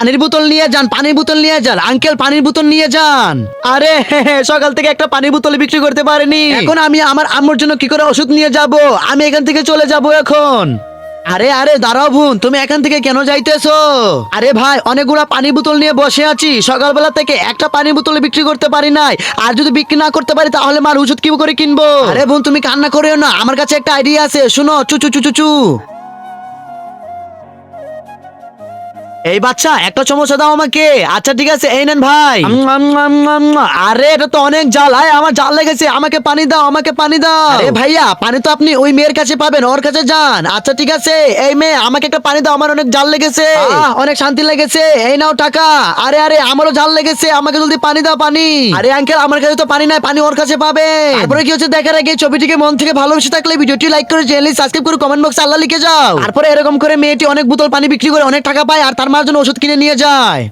পানির বোতল নিয়ে যান, পানির বোতল নিয়ে যান আঙ্কেল, পানির বোতল নিয়ে যান। আরে সকাল থেকে একটা পানির বোতল বিক্রি করতে পারিনি, এখন আমি আমার আম্মুর জন্য কি করে ওষুধ নিয়ে যাব? আমি এখান থেকে চলে যাব এখন। আরে আরে দাঁড়াও বোন, তুমি এখান থেকে কেন যাইতেছো? আরে ভাই, অনেকগুলা পানি বোতল নিয়ে বসে আছি, সকালবেলা থেকে একটা পানি বোতল বিক্রি করতে পারি নাই। আর যদি বিক্রি না করতে পারি তাহলে মার ওষুধ কি করে কিনবো? আরে বোন তুমি কান্না করিও না, আমার কাছে একটা আইডিয়া আছে, শুনো। চু চু চু চু চু। এই বাচ্চা একটা সমস্যা দাও আমাকে। আচ্ছা ঠিক আছে, এই নেন ভাই। আরে এটা তো অনেক জাল, আমার জাল লেগেছে, আমাকে পানি দাও, আমাকে পানি দাও। আরে ভাইয়া, পানি তো আপনি ওই মেয়ের কাছে পাবেন, ওর কাছে যান। আচ্ছা ঠিক আছে, এই মেয়ে আমাকে একটা পানি দাও, আমার অনেক জাল লেগেছে। অনেক শান্তি লেগেছে, এই নাও টাকা। আরে আরে আমারও জাল লেগেছে, আমাকে জলদি পানি দাও, পানি। আরে আঙ্কেল, আমার কাছে তো পানি নাই, পানি ওর কাছে পাবে। তারপরে কি হচ্ছে দেখার আগে ছবিটিকে মন থেকে ভালোবেসে থাকলে ভিডিওটি লাইক করে চ্যানেল সাবস্ক্রাইব করে কমেন্ট বক্সে আল্লাহ লিখে যাও। তারপরে এরকম করে মেয়েটি অনেক বোতল পানি বিক্রি করে অনেক টাকা পায় আর তার মার জন্য ওষুধ কিনে নিয়ে যায়।